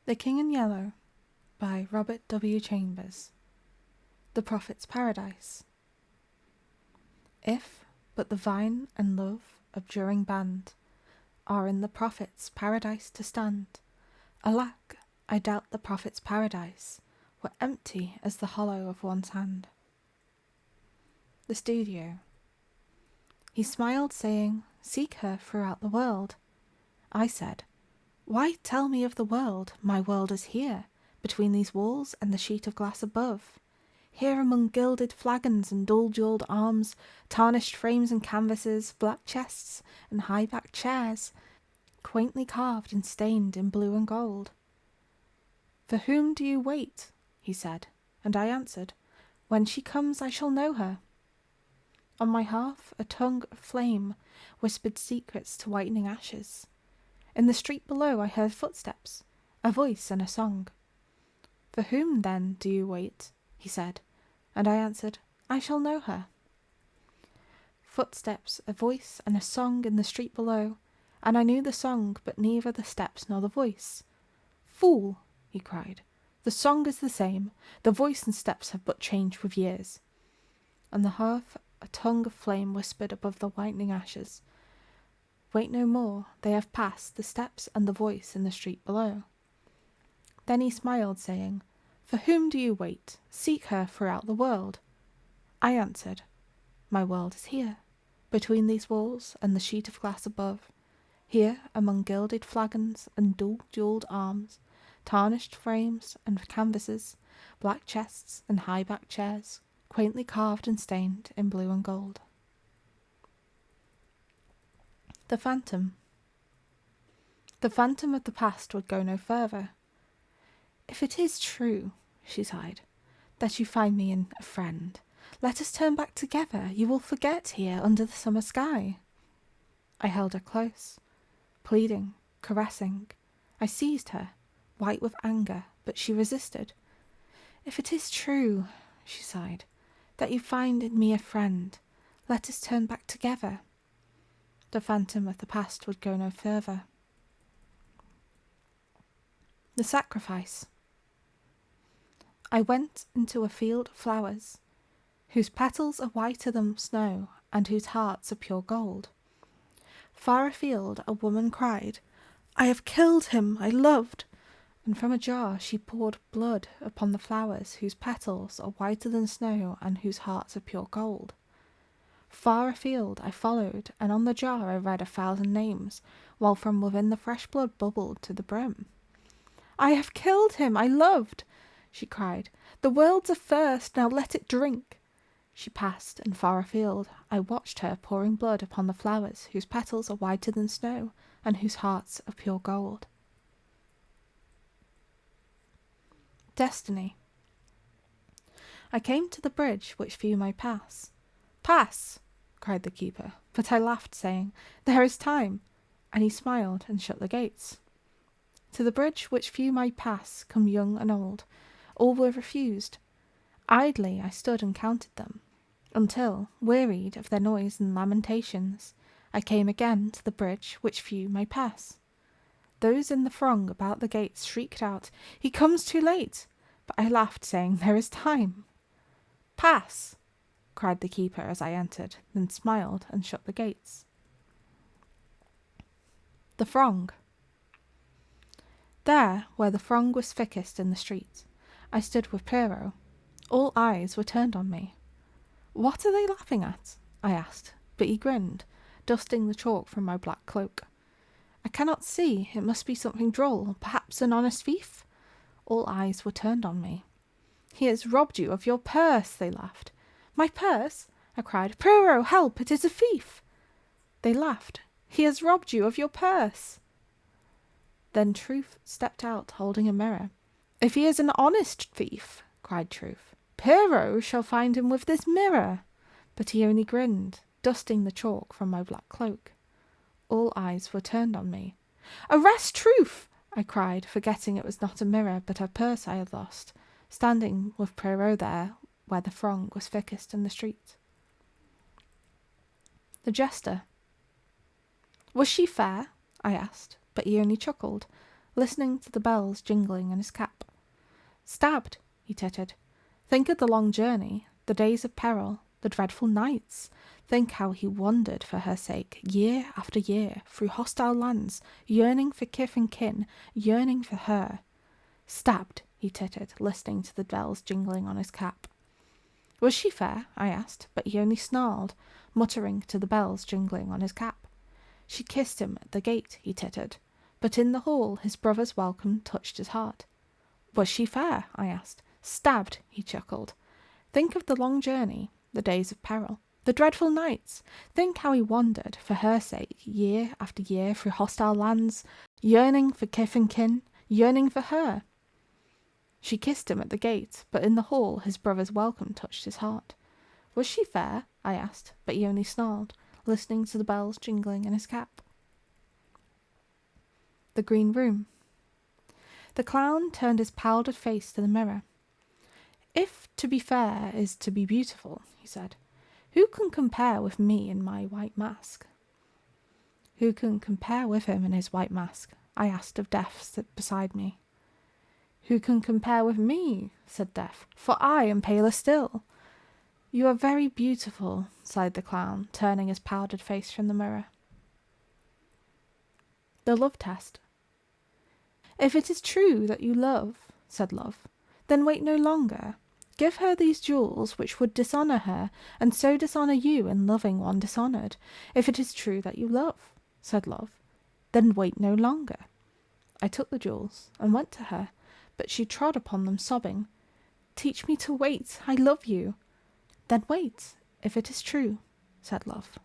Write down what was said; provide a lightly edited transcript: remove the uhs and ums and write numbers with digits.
The King in Yellow by Robert W. Chambers. The Prophet's Paradise. If but the vine and love abjuring band are in the Prophet's paradise to stand, alack, I doubt the Prophet's paradise were empty as the hollow of one's hand. The Studio. He smiled, saying, "Seek her throughout the world." I said, "Why tell me of the world? My world is here, between these walls and the sheet of glass above. Here among gilded flagons and dull-jewelled arms, tarnished frames and canvases, black chests and high-backed chairs, quaintly carved and stained in blue and gold." "For whom do you wait?" he said, and I answered, "When she comes I shall know her." On my hearth a tongue of flame whispered secrets to whitening ashes. In the street below I heard footsteps, a voice and a song. "For whom, then, do you wait?" he said, and I answered, "I shall know her." Footsteps, a voice, and a song in the street below, and I knew the song, but neither the steps nor the voice. "Fool!" he cried, "the song is the same, the voice and steps have but changed with years." On the hearth a tongue of flame whispered above the whitening ashes, "Wait no more, they have passed, the steps and the voice in the street below." Then he smiled, saying, "For whom do you wait? Seek her throughout the world." I answered, "My world is here, between these walls and the sheet of glass above, here among gilded flagons and dull-jewelled arms, tarnished frames and canvases, black chests and high-backed chairs, quaintly carved and stained in blue and gold." The Phantom. The phantom of the past would go no further. "If it is true," she sighed, "that you find me in a friend, let us turn back together. You will forget here under the summer sky." I held her close, pleading, caressing. I seized her, white with anger, but she resisted. "If it is true," she sighed, "that you find in me a friend, let us turn back together." The phantom of the past would go no further. The Sacrifice. I went into a field of flowers, whose petals are whiter than snow, and whose hearts are pure gold. Far afield a woman cried, "I have killed him I loved," and from a jar she poured blood upon the flowers whose petals are whiter than snow and whose hearts are pure gold. Far afield I followed, and on the jar I read 1,000 names, while from within the fresh blood bubbled to the brim. "I have killed him I loved," she cried. "The world's athirst, now let it drink." She passed, and far afield I watched her pouring blood upon the flowers whose petals are whiter than snow and whose hearts are pure gold. Destiny. I came to the bridge which few may pass. "Pass!" cried the keeper, but I laughed, saying, "There is time," and he smiled and shut the gates. To the bridge which few may pass come young and old. All were refused. Idly I stood and counted them, until, wearied of their noise and lamentations, I came again to the bridge which few may pass. Those in the throng about the gates shrieked out, "He comes too late!" But I laughed, saying, "There is time." "Pass!" cried the keeper as I entered, then smiled and shut the gates. The Throng. There, where the throng was thickest in the street, I stood with Pierrot. All eyes were turned on me. "What are they laughing at?" I asked, but he grinned, dusting the chalk from my black cloak. "I cannot see. It must be something droll, perhaps an honest thief." All eyes were turned on me. "He has robbed you of your purse," they laughed. "My purse?" I cried. "Pierrot, help! It is a thief!" They laughed. "He has robbed you of your purse." Then Truth stepped out holding a mirror. "If he is an honest thief," cried Truth, "Pierrot shall find him with this mirror." But he only grinned, dusting the chalk from my black cloak. All eyes were turned on me. "Arrest Truth!" I cried, forgetting it was not a mirror but a purse I had lost, standing with Pierrot there where the throng was thickest in the street. The Jester. "Was she fair?" I asked, but he only chuckled. listening to the bells jingling in his cap. Stabbed, he tittered. Think of the long journey, the days of peril, the dreadful nights. Think how he wandered for her sake, year after year, through hostile lands, yearning for kith and kin, yearning for her. Stabbed, he tittered, listening to the bells jingling on his cap. Was she fair? I asked, but he only snarled, muttering to the bells jingling on his cap. She kissed him at the gate, he tittered, but in the hall his brother's welcome touched his heart. Was she fair? I asked. Stabbed, he chuckled. Think of the long journey, the days of peril, the dreadful nights. Think how he wandered, for her sake, year after year through hostile lands, yearning for kith and kin, yearning for her. She kissed him at the gate, but in the hall his brother's welcome touched his heart. Was she fair? I asked, but he only snarled, listening to the bells jingling in his cap. The Green Room. The clown turned his powdered face to the mirror. If to be fair is to be beautiful, he said, who can compare with me in my white mask? Who can compare with him in his white mask? I asked of Death beside me. Who can compare with me? Said Death, for I am paler still. You are very beautiful, sighed the clown, turning his powdered face from the mirror. The Love Test. If it is true that you love, said Love, then wait no longer. Give her these jewels which would dishonour her, and so dishonour you in loving one dishonoured. If it is true that you love, said Love, then wait no longer. I took the jewels and went to her, but she trod upon them, sobbing, Teach me to wait, I love you. Then wait, if it is true, said Love.